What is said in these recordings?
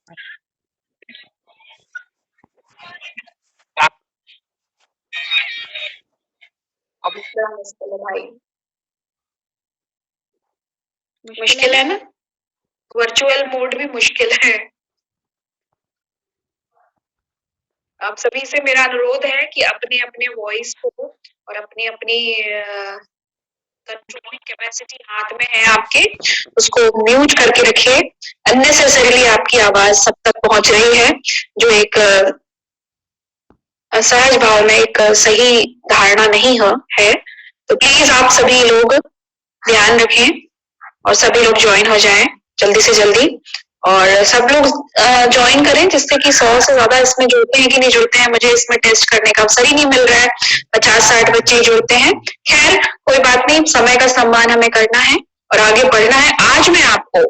अब क्या मुश्किल है भाई, मुश्किल है ना, वर्चुअल मोड भी मुश्किल है। आप सभी से मेरा अनुरोध है कि अपने अपने वॉइस को और अपनी अपनी कंट्रोलिंग कैपेसिटी हाथ में है आपके, उसको म्यूट करके रखिए। अननेसेसरीली आपकी आवाज सब तक पहुंच रही है, जो एक असहज भाव में एक सही धारणा नहीं है। तो प्लीज आप सभी लोग ध्यान रखें और सभी लोग ज्वाइन हो जाएं जल्दी से जल्दी, और सब लोग ज्वाइन करें जिससे कि 100 से ज्यादा इसमें जुड़ते हैं कि नहीं जुड़ते हैं, मुझे इसमें टेस्ट करने का अवसर ही नहीं मिल रहा है। 50-60 बच्चे जुड़ते हैं। खैर कोई बात नहीं, समय का सम्मान हमें करना है और आगे बढ़ना है। आज मैं आपको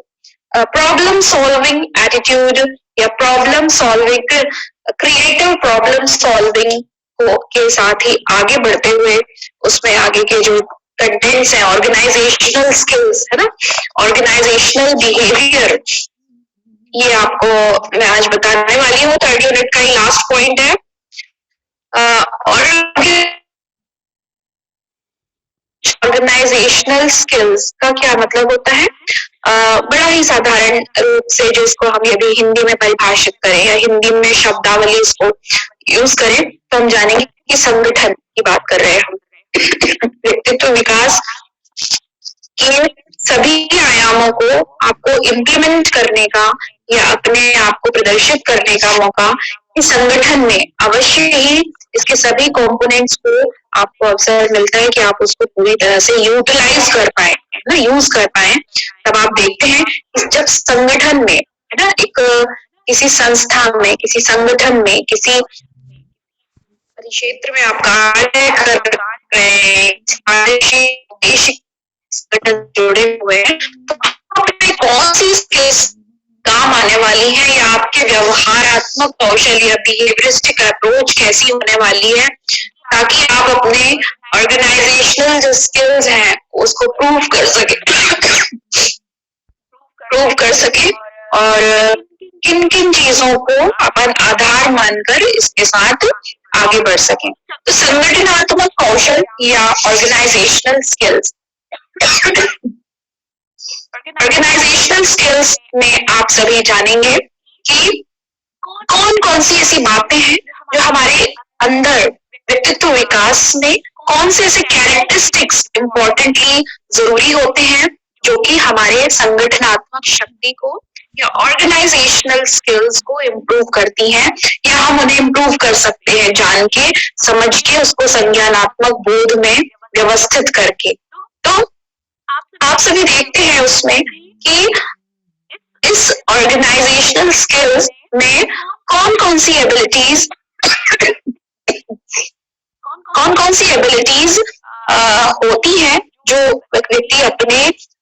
प्रॉब्लम सॉल्विंग एटीट्यूड या problem solving, creative problem solving को के साथ ही आगे बढ़ते हुए उसमें आगे के जो कंटेंट्स हैं, ऑर्गेनाइजेशनल स्किल्स है ना, ऑर्गेनाइजेशनल बिहेवियर, ये आपको मैं आज बताने वाली हूँ। 30 यूनिट का ही लास्ट पॉइंट है। ऑर्गेनाइजेशनल स्किल्स का क्या मतलब होता है? बड़ा ही साधारण रूप से जिसको हम यदि हिंदी में परिभाषित करें या हिंदी में शब्दावली इसको यूज करें तो हम जानेंगे कि संगठन की बात कर रहे हैं हम। व्यक्तित्व विकास के सभी आयामों को आपको इम्प्लीमेंट करने का या अपने आप को प्रदर्शित करने का मौका इस संगठन में अवश्य ही इसके सभी कंपोनेंट्स को आपको अवसर मिलता है कि आप उसको पूरी तरह से यूटिलाइज कर पाए, है ना, यूज कर पाए। तब आप देखते हैं कि जब संगठन में, है ना, एक किसी संस्था में, किसी संगठन में, किसी परिक्षेत्र में आप कार्य कर रहे हैं, जुड़े हुए हैं, तो आपने कौन सी स्किल्स काम आने वाली है या आपके व्यवहारात्मक कौशल या बिहेवियरिस्टिक अप्रोच कैसी होने वाली है, ताकि आप अपने ऑर्गेनाइजेशनल जो स्किल्स हैं उसको प्रूव कर सके और किन किन चीजों को अपन आधार मानकर इसके साथ आगे बढ़ सकें। तो संगठनात्मक कौशल या ऑर्गेनाइजेशनल स्किल्स, ऑर्गेनाइजेशनल स्किल्स में आप सभी जानेंगे कि कौन कौन सी ऐसी बातें हैं जो हमारे अंदर व्यक्तित्व विकास में कौन से ऐसे कैरेक्टरिस्टिक्स इम्पोर्टेंटली जरूरी होते हैं जो कि हमारे संगठनात्मक शक्ति को या ऑर्गेनाइजेशनल स्किल्स को इम्प्रूव करती हैं, या हम उन्हें इम्प्रूव कर सकते हैं जान के समझ के उसको संज्ञानात्मक बोध में व्यवस्थित करके। तो आप सभी देखते हैं उसमें कि इस ऑर्गेनाइजेशनल स्किल्स में कौन कौन सी एबिलिटीज होती हैं जो व्यक्ति अपने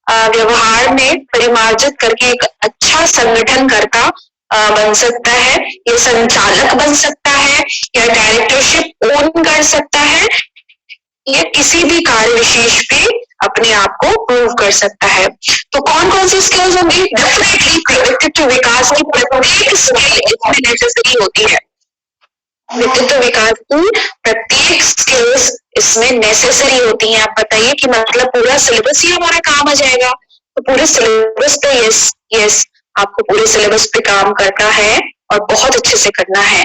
व्यवहार में परिमार्जित करके एक अच्छा संगठन करता बन सकता है, या संचालक बन सकता है, या डायरेक्टरशिप ओन कर सकता है, या किसी भी कार्य विशेष पे अपने आप को प्रूव कर सकता है। तो कौन कौन सी स्किल्स होंगी? डेफिनेटली व्यक्तित्व विकास की प्रत्येक स्किल इसमें नेसेसरी होती है। व्यक्तित्व विकास की प्रत्येक स्किल्स इसमें नेसेसरी होती हैं। आप बताइए कि मतलब पूरा सिलेबस ही हमारा काम आ जाएगा? तो पूरे सिलेबस पे यस आपको पूरे सिलेबस पे काम करना है और बहुत अच्छे से करना है।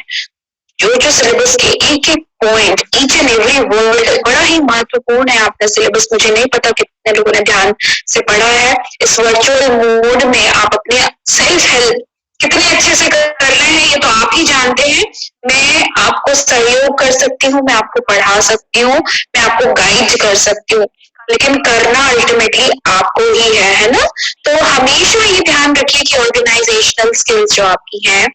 जो सिलेबस के एक एक point, each and every word बड़ा ही महत्वपूर्ण है आपका सिलेबस। मुझे नहीं पता कितने लोगों ने ध्यान से पढ़ा है। इस वर्चुअल मोड में आप अपने सेल्फ हेल्प कितने अच्छे से कर रहे हैं ये तो आप ही जानते हैं। मैं आपको सहयोग कर सकती हूँ, मैं आपको पढ़ा सकती हूँ, मैं आपको गाइड कर सकती हूँ, लेकिन करना अल्टीमेटली आपको ही है ना। तो हमेशा ये ध्यान रखिए कि ऑर्गेनाइजेशनल स्किल्स जो आपकी हैं,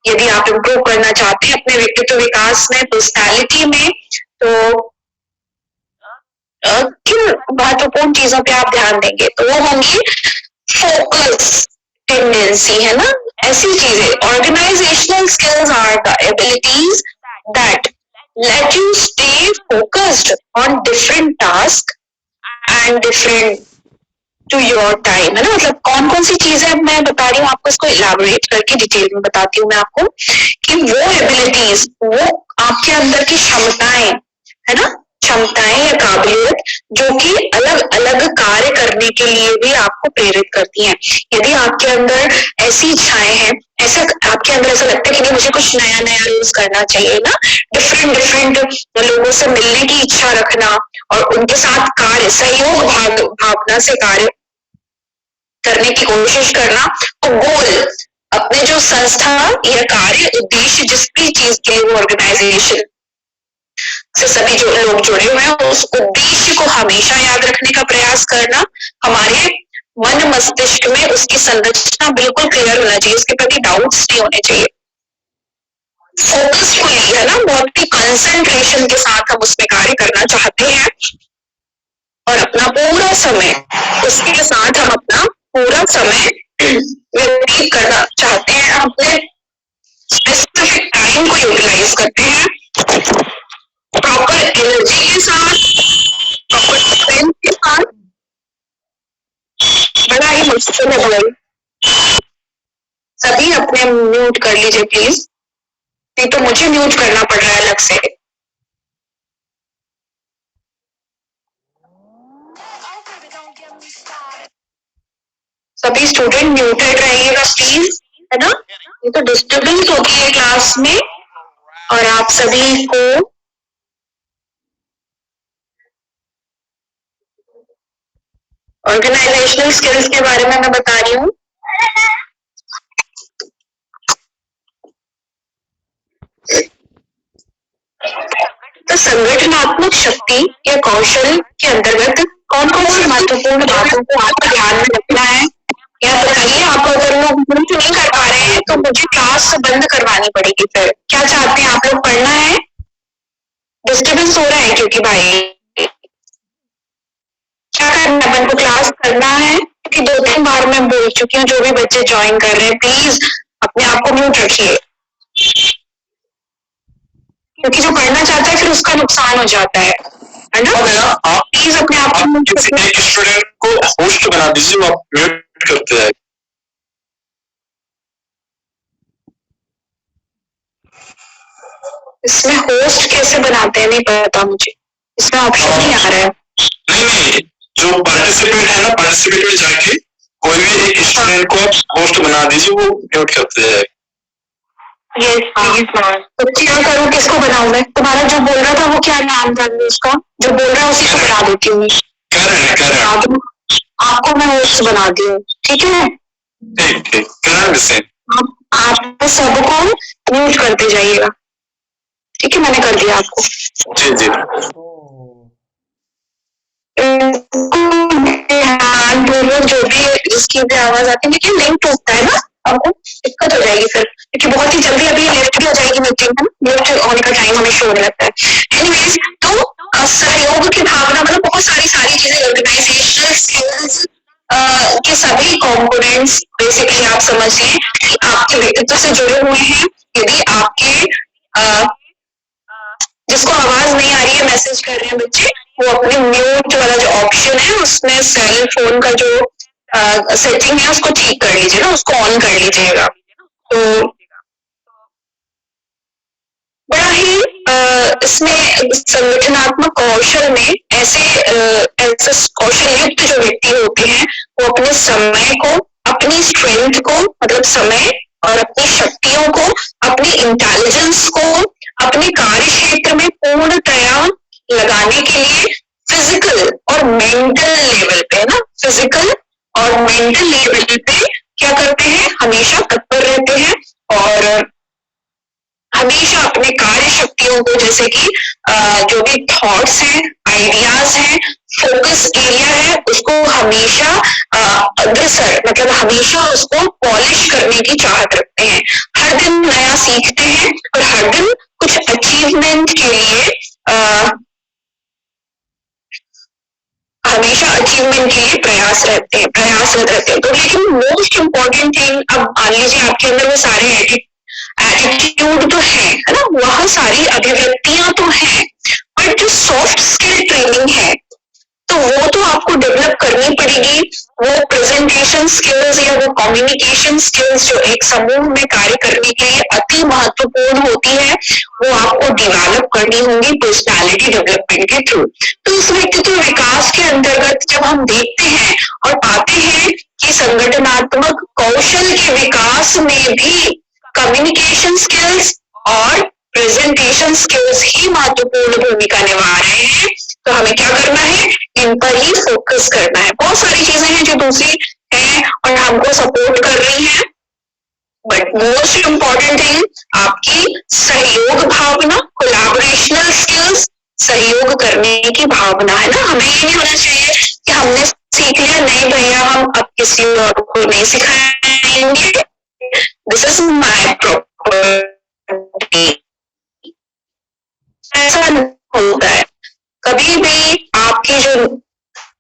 यदि आप इम्प्रूव करना चाहते हैं अपने व्यक्तित्व विकास में, पर्सनैलिटी में, तो किन महत्वपूर्ण चीजों पे आप ध्यान देंगे? तो वो होंगी फोकस, टेंडेंसी, है ना, ऐसी चीजें। Organisational skills are the abilities that let you stay focused on different task and different to your time, है ना। मतलब कौन कौन सी चीजें मैं बता रही हूँ आपको, इसको इलाबोरेट करके डिटेल में बताती हूँ मैं आपको कि वो एबिलिटीज, वो आपके अंदर की क्षमताएं, है ना, क्षमताएं या काबिलियत जो कि अलग अलग कार्य करने के लिए भी आपको प्रेरित करती हैं। यदि आपके अंदर ऐसी इच्छाएं हैं, ऐसा आपके अंदर ऐसा लगता है कि नहीं मुझे कुछ नया नया रोज करना चाहिए ना, डिफरेंट डिफरेंट लोगों से मिलने की इच्छा रखना और उनके साथ कार्य सहयोग भावना से कार्य करने की कोशिश करना, तो गोल अपने जो संस्था या कार्य उद्देश्य जिस भी चीज के लिए वो ऑर्गेनाइजेशन से सभी जो लोग जुड़े हुए हैं, उस उद्देश्य को हमेशा याद रखने का प्रयास करना, हमारे मन मस्तिष्क में उसकी संरचना बिल्कुल क्लियर होना चाहिए, उसके प्रति डाउट्स नहीं होने चाहिए, फोकसफुली, है ना, बहुत ही कंसंट्रेशन के साथ हम उसमें कार्य करना चाहते हैं और अपना पूरा समय उसके साथ हम अपना पूरा समय व्यतीत करना चाहते हैं, अपने स्पेसिफिक टाइम को यूटिलाइज करते हैं प्रॉपर एनर्जी के साथ, प्रॉपर स्ट्रेंथ के साथ। बड़ा ही मुश्किल है भाई। सभी अपने म्यूट कर लीजिए प्लीज, नहीं तो मुझे म्यूट करना पड़ रहा है अलग से। सभी स्टूडेंट म्यूटेड रहिएगा प्लीज, है ना, ये तो डिस्टर्बेंस होती है क्लास में। और आप सभी को ऑर्गेनाइजेशनल स्किल्स के बारे में मैं बता रही हूँ। तो संगठनात्मक शक्ति या कौशल के अंतर्गत कौन कौन सी महत्वपूर्ण बातों को आपको ध्यान में रखना है, या बताइए। आप अगर लोग म्यूट नहीं कर पा रहे हैं तो मुझे क्लास बंद करवानी पड़ेगी। फिर क्या चाहते हैं आप लोग, पढ़ना है? डिस्टर्बेंस हो रहा है क्योंकि भाई क्या करना है, अपन को क्लास करना है क्योंकि 2-3 बार मैं बोल चुकी हूँ। जो भी बच्चे ज्वाइन कर रहे हैं प्लीज अपने आप को म्यूट रखिए, क्योंकि जो पढ़ना चाहता है फिर उसका नुकसान हो जाता है ना। आप प्लीज अपने आप को म्यूट रखिए। एक स्टूडेंट को होस्ट बना दीजिए, वो आप म्यूट करते हैं। इसमें होस्ट कैसे बनाते हैं नहीं पता मुझे, इसमें ऑप्शन नहीं आ रहा है। नहीं, जो पार्टिसिपेंट है ना, पार्टिसिपेंट में जाके कोई भी एक स्टूडेंट को होस्ट बना दीजिए, वो म्यूट करते हैं। Yes please ma'am. तो क्या करूँ, किसको बनाऊं मैं? तुम्हारा जो बोल रहा था वो क्या नाम था उसका, जो बोल रहा है उसी को बना देती हूँ। करण। आपको मैं होस्ट बना दी हूँ, ठीक है? ठीक करण से आप सबको म्यूट करते जाइएगा, ठीक है? मैंने कर दिया आपको। जी जी। जो भी इसकी भी आवाज आती है, लेकिन लिंक टूटता है ना, आपको दिक्कत हो जाएगी फिर, क्योंकि बहुत ही जल्दी अभी लेफ्ट भी हो जाएगी मीटिंग, है ना, लेफ्ट होने का टाइम हमें शो होने लगता है। एनीवेज, तो सहयोग की भावना, मतलब बहुत सारी चीजें, ऑर्गेनाइजेशनल स्किल्स के सभी कंपोनेंट्स बेसिकली आप समझिए कि आपके व्यक्तित्व से जुड़े हुए हैं। यदि आपके जिसको आवाज नहीं आ रही है, मैसेज कर रहे हैं बच्चे, वो अपने म्यूट वाला जो ऑप्शन है उसमें सेल फोन का जो सेटिंग है उसको ठीक कर लीजिए ना, उसको ऑन कर लीजिएगा। तो बड़ा ही इसमें संगठनात्मक कौशल में ऐसे कौशल युक्त जो व्यक्ति होते हैं, वो अपने समय को, अपनी स्ट्रेंथ को, मतलब समय और अपनी शक्तियों को, अपनी इंटेलिजेंस को अपने कार्य क्षेत्र में पूर्णतया लगाने के लिए फिजिकल और मेंटल लेवल पे ना, फिजिकल और मेंटल लेवल पे क्या करते हैं, हमेशा तत्पर रहते हैं और हमेशा अपने कार्य शक्तियों को, जैसे कि जो भी थॉट्स हैं, आइडियाज हैं, फोकस एरिया है, उसको हमेशा अग्रसर, मतलब हमेशा उसको पॉलिश करने की चाहत रखते हैं। हर दिन नया सीखते हैं और हर दिन कुछ अचीवमेंट के लिए हमेशा अचीवमेंट के लिए प्रयासरत रहते हैं। तो लेकिन मोस्ट इम्पोर्टेंट थिंग, अब मान लीजिए आपके अंदर वो सारे एटीट्यूड तो है ना, वह सारी अभिव्यक्तियां तो हैं, बट जो सॉफ्ट स्किल ट्रेनिंग है, तो वो तो आपको डेवलप करनी पड़ेगी। वो प्रेजेंटेशन स्किल्स या वो कम्युनिकेशन स्किल्स जो एक समूह में कार्य करने के लिए अति महत्वपूर्ण होती है, वो आपको डेवलप करनी होंगी पर्सनालिटी डेवलपमेंट के थ्रू। तो इस व्यक्तित्व विकास के अंतर्गत जब हम देखते हैं और पाते हैं कि संगठनात्मक कौशल के विकास में भी कम्युनिकेशन स्किल्स और प्रेजेंटेशन स्किल्स ही महत्वपूर्ण भूमिका निभा रहे हैं, तो हमें क्या करना है, इन पर ही फोकस करना है। बहुत सारी चीजें हैं जो दूसरी हैं और हमको सपोर्ट कर रही हैं, बट मोस्ट इम्पोर्टेंट थिंग आपकी सहयोग भावना, कोलैबोरेशनल स्किल्स, सहयोग करने की भावना है ना। हमें ये नहीं होना चाहिए कि हमने सीख लिया, नहीं भैया हम अब किसी और को नहीं सिखाएंगे, दिस इज माई प्रॉपर्टी, ऐसा होता है। कभी भी आपकी जो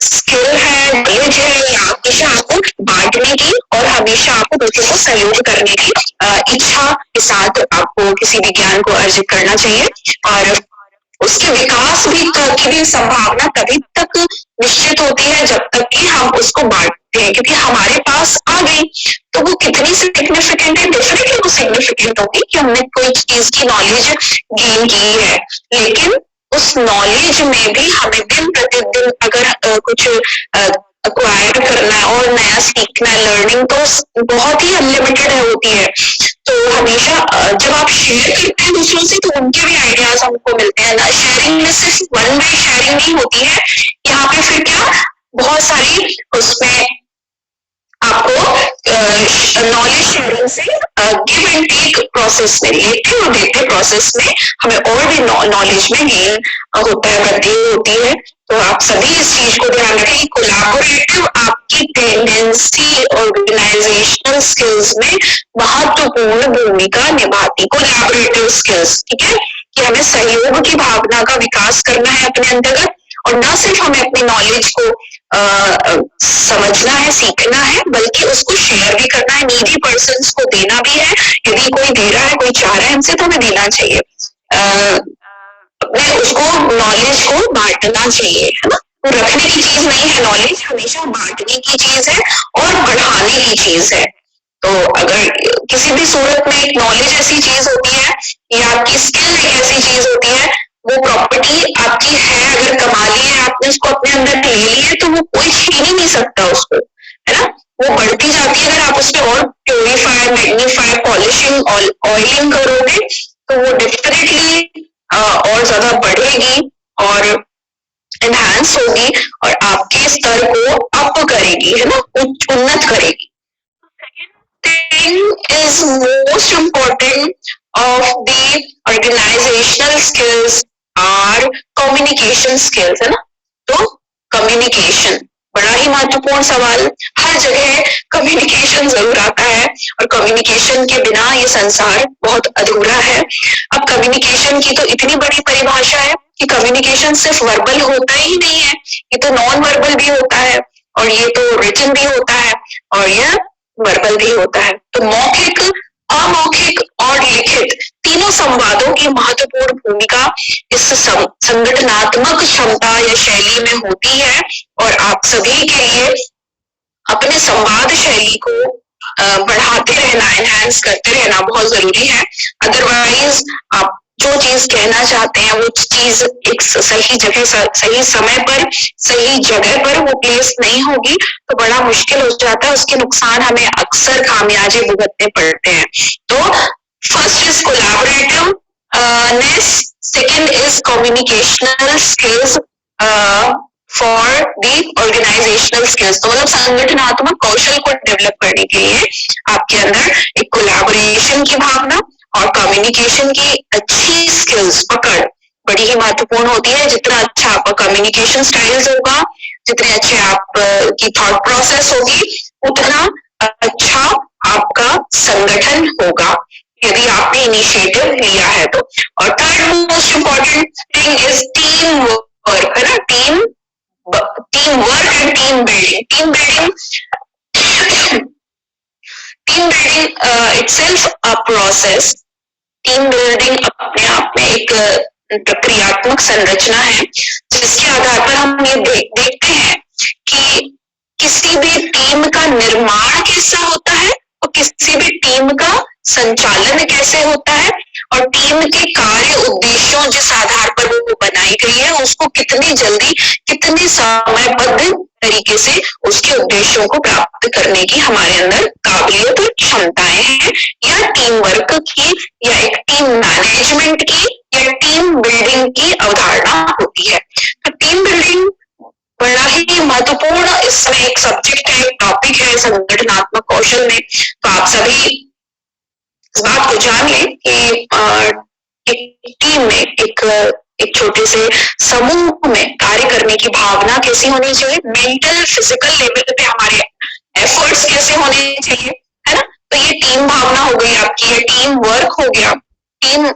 स्किल है, नॉलेज है, हमेशा आपको बांटने की और हमेशा आपको दूसरों को सहयोग करने की इच्छा के साथ आपको किसी भी ज्ञान को अर्जित करना चाहिए। और उसके विकास भी की संभावना तभी तक निश्चित होती है जब तक कि हम उसको बांटते हैं, क्योंकि हमारे पास आ गई तो वो कितनी सिग्निफिकेंट है, डेफिनेटली वो सिग्निफिकेंट होगी कि हमने कोई चीज की नॉलेज गेन की है, लेकिन उस नॉलेज में भी हमें दिन प्रतिदिन अगर कुछ एक्वायर करना है और नया सीखना है, लर्निंग तो बहुत ही अनलिमिटेड होती है। तो हमेशा जब आप शेयर करते हैं दूसरों से तो उनके भी आइडियाज हमको मिलते हैं ना। शेयरिंग में सिर्फ वन वे शेयरिंग नहीं होती है, यहाँ पे फिर क्या बहुत सारी उसमें आपको नॉलेज शेयरिंग से गिव एंड टेक प्रोसेस में, लेते और देते प्रोसेस में हमें और भी नॉलेज में गेन होता है, वृद्धि होती है। तो आप सभी इस चीज को ध्यान रखें। कोलैबोरेटिव आपकी टेंडेंसी ऑर्गेनाइजेशनल स्किल्स में महत्वपूर्ण भूमिका निभाती, कोलैबोरेटिव स्किल्स, ठीक है, कि हमें सहयोग की भावना का विकास करना है अपने अंतर्गत, और न सिर्फ हमें अपनी नॉलेज को समझना है, सीखना है, बल्कि उसको शेयर भी करना है, नीडी पर्सन्स को देना भी है। यदि कोई दे रहा है, कोई चाह रहा है हमसे, तो हमें देना चाहिए। अपने उसको नॉलेज को बांटना चाहिए, है ना। रखने की चीज नहीं है नॉलेज, हमेशा बांटने की चीज है और बढ़ाने की चीज है। तो अगर किसी भी सूरत में एक नॉलेज ऐसी चीज होती है या आपकी स्किल एक ऐसी चीज होती है, वो प्रॉपर्टी आपकी है, अगर कमा ली है आपने, उसको अपने अंदर ले ली है, तो वो कोई छीन ही नहीं सकता उसको, है ना। वो बढ़ती जाती है। अगर आप उसमें और प्योरीफाई, मैग्नीफाई, पॉलिशिंग, ऑयलिंग करोगे तो वो डेफिनेटली और ज्यादा बढ़ेगी और एनहांस होगी और आपके स्तर को अप करेगी, है ना, उन्नत करेगी। Thing is most important of the organizational skills are communication skills, है ना। तो कम्युनिकेशन बड़ा ही महत्वपूर्ण सवाल, हर जगह कम्युनिकेशन जरूर आता है और कम्युनिकेशन के बिना ये संसार बहुत अधूरा है। अब कम्युनिकेशन की तो इतनी बड़ी परिभाषा है कि कम्युनिकेशन सिर्फ वर्बल होता ही नहीं है, ये तो नॉन वर्बल भी होता है और ये तो रिटन भी होता है और यह वर्बल भी होता है। तो मौखिक, अमौखिक और लिखित तीनों संवादों की महत्वपूर्ण भूमिका इस संगठनात्मक क्षमता या शैली में होती है और आप सभी के लिए अपने संवाद शैली को बढ़ाते रहना, एनहांस करते रहना बहुत जरूरी है। अदरवाइज आप जो चीज कहना चाहते हैं वो चीज एक सही जगह, सही समय पर, सही जगह पर वो प्लेस नहीं होगी तो बड़ा मुश्किल हो जाता है। उसके नुकसान हमें अक्सर खामियाजे भुगतने पड़ते हैं। तो first is collaborativeness, second is communicational skills for the organisational skills. तो मतलब संगठनात्मक कौशल को डेवलप करने के लिए आपके अंदर एक कोलैबोरेशन की भावना और कम्युनिकेशन की अच्छी स्किल्स, पकड़ बड़ी ही महत्वपूर्ण होती है। जितना अच्छा आपका कम्युनिकेशन स्टाइल्स होगा, जितने अच्छे आप की थॉट प्रोसेस होगी, उतना अच्छा आपका संगठन होगा यदि आपने इनिशिएटिव लिया है तो। और third most important thing is team work, है ना। Team work and team building. Team building itself a process. Team building अपने आप में एक प्रक्रियात्मक संरचना है जिसके आधार पर हम ये देखते हैं कि किसी भी टीम का निर्माण कैसा होता है और किसी भी टीम का संचालन कैसे होता है, और टीम के कार्य उद्देश्यों जिस आधार पर वो बनाई गई है उसको कितनी जल्दी कितने समयबद्ध तरीके से उसके उद्देश्यों को प्राप्त करने की हमारे अंदर काबिलियत और क्षमताएं हैं, या टीम वर्क की या एक टीम मैनेजमेंट की या टीम बिल्डिंग की अवधारणा होती है। तो टीम बिल्डिंग बड़ा ही महत्वपूर्ण इसमें एक सब्जेक्ट है, एक टॉपिक है संगठनात्मक कौशल में। तो आप सभी इस बात को जान लें कि एक टीम में एक छोटे से समूह में कार्य करने की भावना कैसी होनी चाहिए, मेंटल फिजिकल लेवल पे हमारे एफर्ट्स कैसे होने चाहिए, है ना। तो ये टीम भावना हो गई आपकी, ये टीम वर्क हो गया। टीम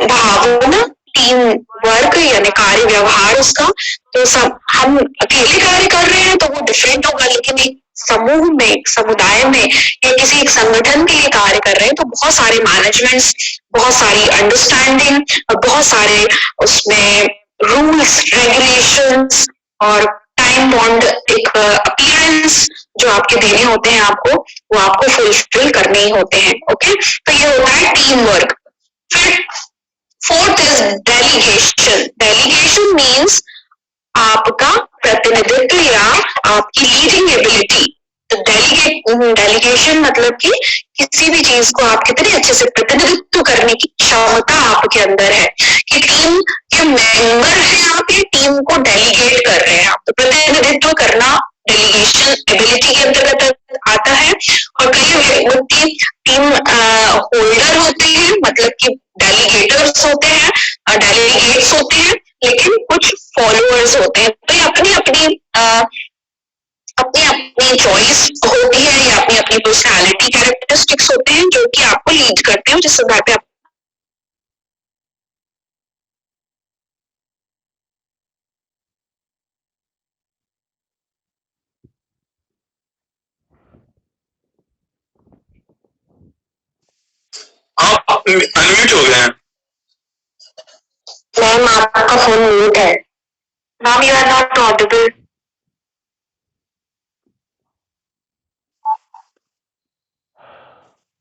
भावना, टीम वर्क यानी कार्य व्यवहार उसका, तो सब हम अकेले कार्य कर रहे हैं तो वो डिफरेंट होगा, लेकिन एक समूह में, एक समुदाय में या किसी एक संगठन के लिए कार्य कर रहे हैं तो बहुत सारे मैनेजमेंट्स, बहुत सारी अंडरस्टैंडिंग और बहुत सारे उसमें रूल्स रेगुलेशंस और टाइम बॉन्ड एक अपीयरेंस जो आपके देने होते हैं आपको, वो आपको फुलफिल करने ही होते हैं। ओके, तो ये होता है टीम वर्क। फिर fourth is delegation. Delegation means आपका प्रतिनिधित्व या आपकी लीडिंग एबिलिटी। तो डेलीगेशन मतलब कि किसी भी चीज को आप कितने अच्छे से प्रतिनिधित्व करने की क्षमता आपके अंदर है, कि टीम के मेंबर हैं आप, ये टीम को डेलीगेट कर रहे हैं आप, तो प्रतिनिधित्व करना डेलीगेशन एबिलिटी के अंतर्गत आता है। और कई व्यक्ति टीम होल्डर होते हैं, मतलब कि डेलीगेटर्स होते हैं, डेलीगेट्स होते हैं, लेकिन कुछ फॉलोअर्स होते हैं। तो ये अपनी अपनी चॉइस होती है या अपनी अपनी पर्सनालिटी कैरेक्टरिस्टिक्स होते हैं जो कि आपको लीड करते हैं, जिस आधार पे आप अनम्यूट हो गए हैं। मैम आपका फोन म्यूट है। Ma'am you are not audible.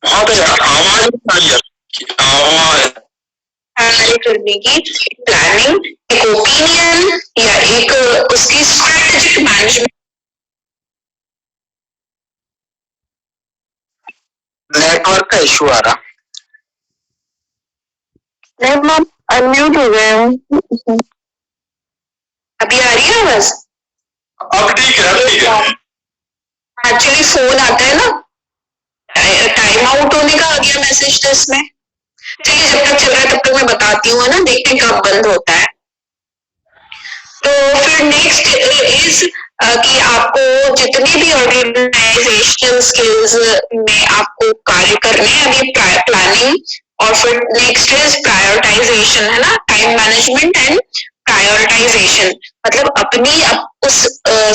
हाँ तो आवाज करने की प्लानिंग, एक ओपिनियन या एक उसकी स्ट्रेटेजिक मैनेजमेंट। नेटवर्क का इशू आ रहा। नहीं मैम अनम्यूट हो गए हूँ। अभी आ रही है आवाज? अब ठीक है। एक्चुअली फोन आता है ना, टाइम आउट होने का आ गया मैसेज तो इसमें। चलिए जब तक चल रहा है तब तक मैं बताती हूँ, ना देखते हैं कब बंद होता है। तो फिर नेक्स्ट इज कि आपको जितने भी ऑर्गेनाइजेशनल स्किल्स में आपको कार्य करने हैं, अभी प्लानिंग और फिर नेक्स्ट इज प्रायोरिटाइजेशन, है ना, टाइम मैनेजमेंट एंड प्रायोरिटाइजेशन। मतलब अपनी उस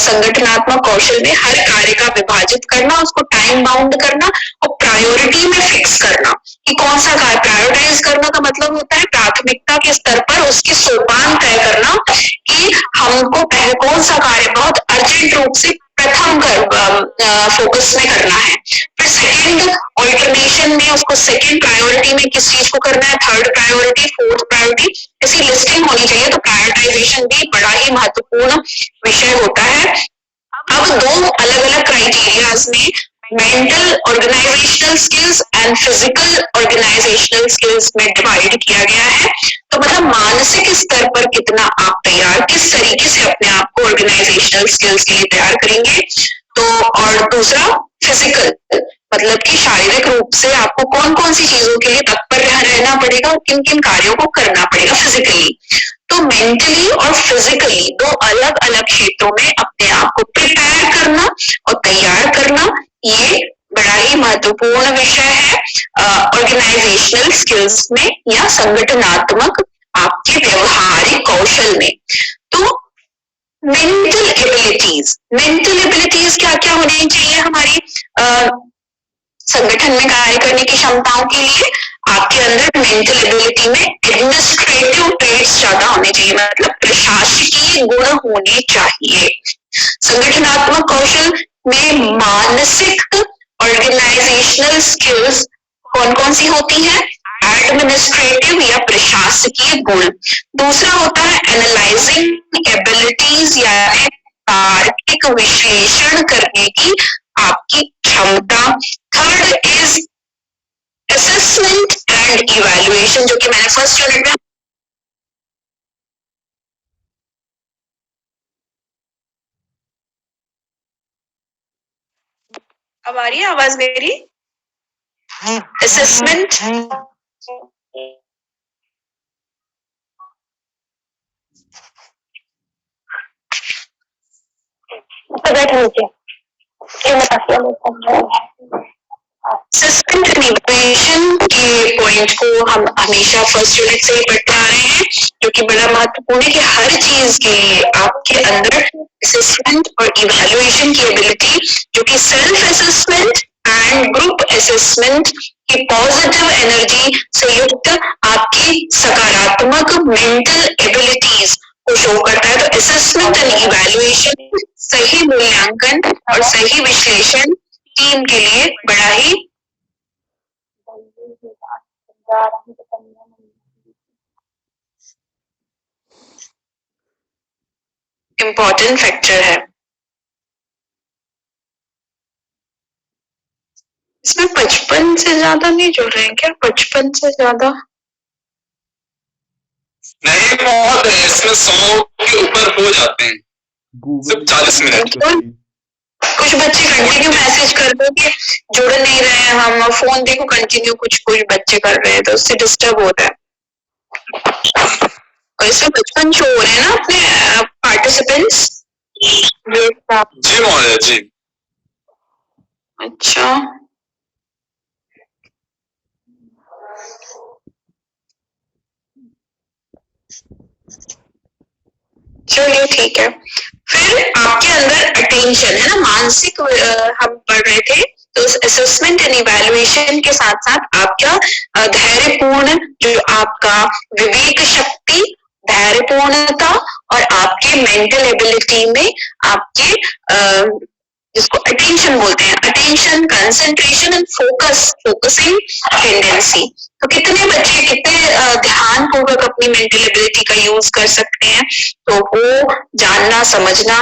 संगठनात्मक कौशल में हर कार्य का विभाजित करना, उसको टाइम बाउंड करना और प्रायोरिटी में फिक्स करना कि कौन सा कार्य प्रायोरिटाइज करना का मतलब होता है प्राथमिकता के स्तर पर उसके सोपान तय करना कि हमको पहले कौन सा कार्य बहुत अर्जेंट रूप से प्रथम फोकस में करना है, फिर सेकंड ऑल्टरनेशन में उसको सेकंड प्रायोरिटी में किस चीज को करना है, थर्ड प्रायोरिटी, फोर्थ प्रायोरिटी, ऐसी लिस्टिंग होनी चाहिए। तो प्रायोरिटाइजेशन भी बड़ा ही महत्वपूर्ण विषय होता है। अब दो अलग अलग क्राइटेरियाज में mental organisational skills and physical organisational skills में डिवाइड किया गया है। तो मतलब मानसिक स्तर पर कितना आप तैयार, किस तरीके से अपने आप को ऑर्गेनाइजेशनल स्किल्स के लिए तैयार करेंगे। तो और दूसरा फिजिकल, मतलब कि शारीरिक रूप से आपको कौन कौन सी चीजों के लिए तत्पर रहना पड़ेगा और किन किन कार्यों को करना पड़ेगा फिजिकली। तो मेंटली और फिजिकली दो अलग अलग क्षेत्रों में अपने आप को प्रिपेयर करना और तैयार करना, ये बड़ा ही महत्वपूर्ण विषय है ऑर्गेनाइजेशनल स्किल्स में या संगठनात्मक आपके व्यवहारिक कौशल में। तो मेंटल एबिलिटीज क्या क्या होनी चाहिए हमारी संगठन में कार्य करने की क्षमताओं के लिए। आपके अंदर मेंटल एबिलिटी में एडमिनिस्ट्रेटिव ट्रेड्स ज्यादा होने चाहिए, मतलब प्रशासकीय गुण होने चाहिए। संगठनात्मक कौशल में मानसिक ऑर्गेनाइजेशनल स्किल्स कौन कौन सी होती हैं? एडमिनिस्ट्रेटिव या प्रशासकीय गुण। दूसरा होता है एनालाइजिंग एबिलिटीज, यानी तार्किक विश्लेषण करने की आपकी क्षमता। Third is assessment and evaluation, जो कि मैंने फर्स्ट यूनिट में अब आ रही है आवाज मेरी? असेसमेंट असेसमेंट एंड इवैल्यूएशन के पॉइंट को हम हमेशा फर्स्ट यूनिट से ही पढ़ते आ रहे हैं, जो कि बड़ा महत्वपूर्ण है कि हर चीज के लिए आपके अंदर असेसमेंट और इवैल्यूएशन की एबिलिटी, जो कि self assessment and group assessment की पॉजिटिव एनर्जी से युक्त आपकी सकारात्मक मेंटल एबिलिटीज को शो करता है। तो असेसमेंट एंड इवैल्यूएशन, सही मूल्यांकन और सही विश्लेषण टीम के लिए बड़ा ही इम्पोर्टेंट फैक्टर है। इसमें 55 से ज्यादा नहीं जुड़ रहे हैं क्या? 55 से ज्यादा नहीं, बहुत है इसमें, 100 के ऊपर हो जाते हैं, सिर्फ 40 मिनट। कुछ बच्चे कंटिन्यू मैसेज कर दो कि जुड़ नहीं रहे हैं हम, फोन देखो कंटिन्यू कुछ बच्चे कर रहे हैं, तो उससे डिस्टर्ब होता है। और इसमें 55 शो हो रहे हैं ना अपने पार्टिसिपेंट्स? जी महोदय जी। अच्छा, चलिए ठीक है। फिर आपके अंदर अटेंशन है ना, मानसिक हम पढ़ रहे थे, तो असेसमेंट एंड इवैल्यूएशन के साथ साथ आपका धैर्यपूर्ण, जो आपका विवेक शक्ति, धैर्यपूर्णता और आपके मेंटल एबिलिटी में आपके जिसको अटेंशन बोलते हैं, attention, concentration and focusing tendency. तो कितने बच्चे कितने ध्यान पूर्वक अपनी मेंटल एबिलिटी का यूज कर सकते हैं? तो वो जानना समझना,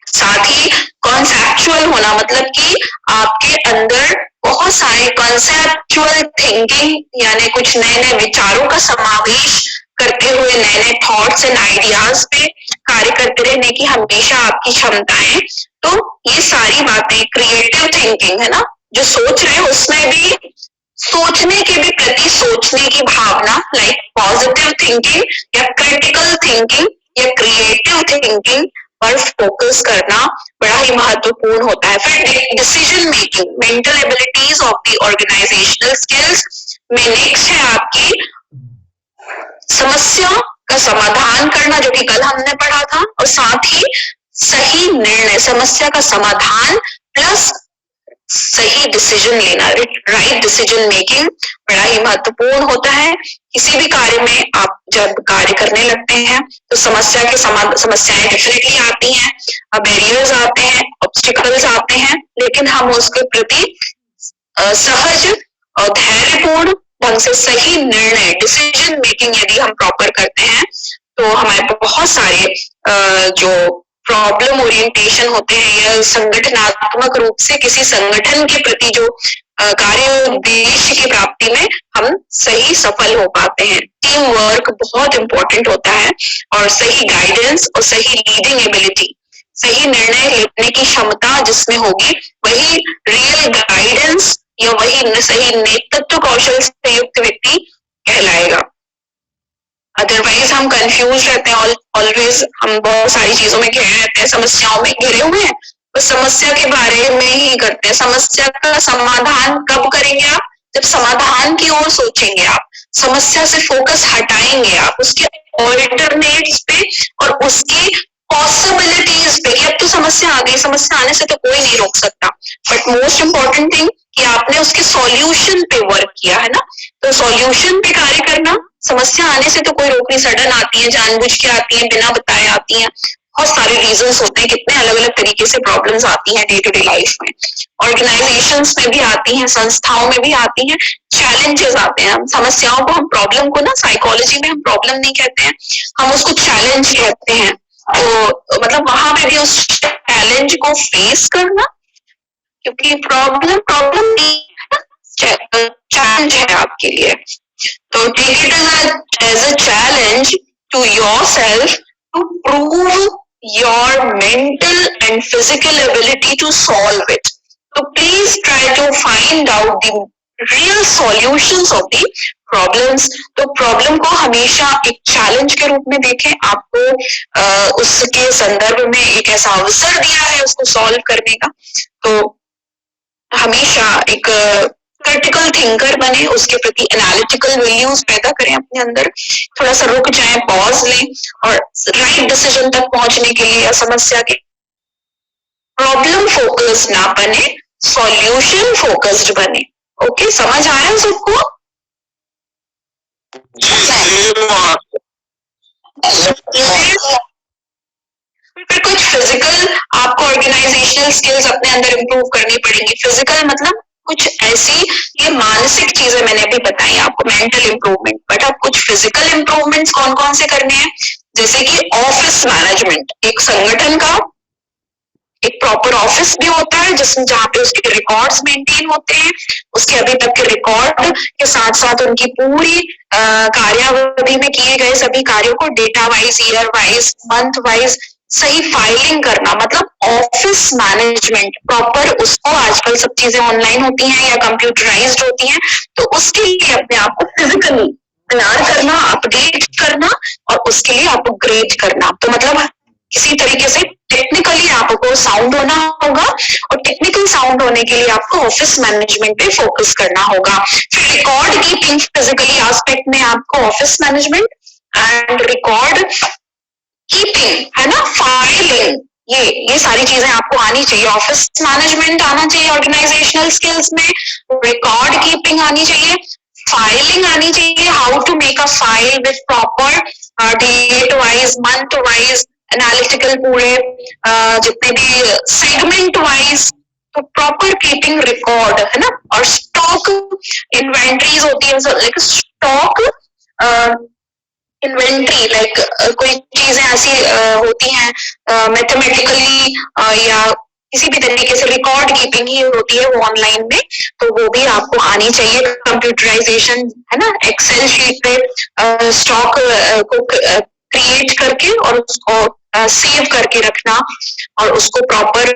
साथ ही कॉन्सेप्चुअल होना, मतलब कि आपके अंदर बहुत सारे कॉन्सेप्चुअल थिंकिंग, यानी कुछ नए नए विचारों का समावेश करते हुए नए नए थॉट्स एंड आइडियाज पे कार्य करते रहने की हमेशा आपकी क्षमताएं। तो ये सारी बातें, क्रिएटिव थिंकिंग है ना, जो सोच रहे हैं उसमें भी सोचने के भी प्रति सोचने की भावना, लाइक पॉजिटिव थिंकिंग या क्रिटिकल थिंकिंग या क्रिएटिव थिंकिंग पर फोकस करना बड़ा ही महत्वपूर्ण होता है। फिर decision making, mental abilities of the organisational skills में नेक्स्ट है आपकी समस्या का समाधान करना, जो कि कल हमने पढ़ा था, और साथ ही सही निर्णय, समस्या का समाधान प्लस सही डिसीजन लेना, राइट डिसीजन मेकिंग बड़ा ही महत्वपूर्ण होता है। किसी भी कार्य में आप जब कार्य करने लगते हैं तो समस्याएं डेफिनेटली आती हैं, बैरियर्स आते हैं, ऑब्स्टिकल्स आते हैं, लेकिन हम उसके प्रति सहज और धैर्यपूर्ण ढंग से सही निर्णय, डिसीजन मेकिंग यदि हम प्रॉपर करते हैं तो हमारे बहुत सारे जो प्रॉब्लम ओरिएंटेशन होते हैं या संगठनात्मक रूप से किसी संगठन के प्रति जो कार्य उद्देश्य की प्राप्ति में हम सही सफल हो पाते हैं। टीम वर्क बहुत इंपॉर्टेंट होता है, और सही गाइडेंस और सही लीडिंग एबिलिटी, सही निर्णय लेने की क्षमता जिसमें होगी, वही रियल गाइडेंस या वही सही नेतृत्व कौशल से युक्त व्यक्ति कहलाएगा। अदरवाइज हम कंफ्यूज रहते हैं, ऑलवेज हम बहुत सारी चीजों में घिरे रहते हैं, समस्याओं में घिरे हुए हैं, बस समस्या के बारे में ही करते हैं। समस्या का समाधान कब करेंगे आप? जब समाधान की ओर सोचेंगे आप, समस्या से फोकस हटाएंगे आप, उसके ऑल्टरनेट्स पे और उसकी पॉसिबिलिटीज पे, कि अब तो समस्या आ गई, समस्या आने से तो कोई नहीं रोक सकता, बट मोस्ट इंपॉर्टेंट थिंग कि आपने उसके सॉल्यूशन पे वर्क किया है ना, तो सॉल्यूशन पे कार्य करना, समस्या आने से तो कोई रोक नहीं, सडन आती है, जानबूझ के आती है, बिना बताए आती है, बहुत सारे रीजंस होते हैं, कितने अलग अलग तरीके से प्रॉब्लम्स आती हैं डे टू डे लाइफ में, ऑर्गेनाइजेशंस में भी आती हैं, संस्थाओं में भी आती हैं, चैलेंजेस आते हैं। हम समस्याओं को, हम प्रॉब्लम को ना साइकोलॉजी में हम प्रॉब्लम नहीं कहते हैं, हम उसको चैलेंज कहते हैं। तो मतलब वहां पे भी उस चैलेंज को फेस करना, क्योंकि प्रॉब्लम प्रॉब्लम चैलेंज है आपके लिए, तो take it as a challenge to yourself to prove your mental and physical ability to solve it. So please try to find out the real solutions of the problems. तो problem को हमेशा एक challenge के रूप में देखें, आपको उसके संदर्भ में एक ऐसा अवसर दिया है उसको सॉल्व करने का, तो हमेशा एक क्रिटिकल थिंकर बने, उसके प्रति एनालिटिकल वैल्यूज पैदा करें अपने अंदर, थोड़ा सा रुक जाएं, पॉज लें और राइट डिसीजन तक पहुंचने के लिए या समस्या के प्रॉब्लम फोकस्ड ना बने, सॉल्यूशन फोकस्ड बने। ओके, समझ आया सबको? फिर कुछ फिजिकल आपको ऑर्गेनाइजेशनल स्किल्स अपने अंदर इम्प्रूव करनी पड़ेंगी। फिजिकल मतलब कुछ ऐसी, ये मानसिक चीजें मैंने अभी बताई आपको, मेंटल इम्प्रूवमेंट, बट अब कुछ फिजिकल इम्प्रूवमेंट्स कौन कौन से करने हैं, जैसे कि ऑफिस मैनेजमेंट, एक संगठन का एक प्रॉपर ऑफिस भी होता है जिसमें जहाँ पे उसके रिकॉर्ड्स मेंटेन होते हैं, उसके अभी तक के रिकॉर्ड के साथ साथ उनकी पूरी कार्यावधि में किए गए सभी कार्यों को data wise, year wise, month wise सही फाइलिंग करना, मतलब ऑफिस मैनेजमेंट प्रॉपर। उसको आजकल सब चीजें ऑनलाइन होती हैं या कंप्यूटराइज्ड होती हैं, तो उसके लिए अपने आप को फिजिकली तैयार करना, अपडेट करना और उसके लिए अपग्रेड करना। तो मतलब किसी तरीके से टेक्निकली आपको साउंड होना होगा और टेक्निकल साउंड होने के लिए आपको ऑफिस मैनेजमेंट पे फोकस करना होगा। फिर रिकॉर्ड कीपिंग, फिजिकली एस्पेक्ट में आपको office management and record keeping, है ना, फाइलिंग, ये सारी चीजें आपको आनी चाहिए। ऑफिस मैनेजमेंट आना चाहिए ऑर्गेनाइजेशनल स्किल्स में, रिकॉर्ड कीपिंग आनी चाहिए, फाइलिंग आनी चाहिए, how to make a file with proper date wise, month wise, analytical पूरे जितने भी सेगमेंट वाइज, तो प्रॉपर कीपिंग रिकॉर्ड, है ना। और स्टॉक इन्वेंट्रीज होती है, लाइक स्टॉक इन्वेंट्री, लाइक कोई चीजें ऐसी होती हैं मैथमेटिकली या किसी भी तरीके से रिकॉर्ड कीपिंग ही होती है वो ऑनलाइन में, तो वो भी आपको आनी चाहिए। कंप्यूटराइजेशन, है ना, एक्सेल शीट पे स्टॉक को क्रिएट करके और उसको सेव करके रखना और उसको प्रॉपर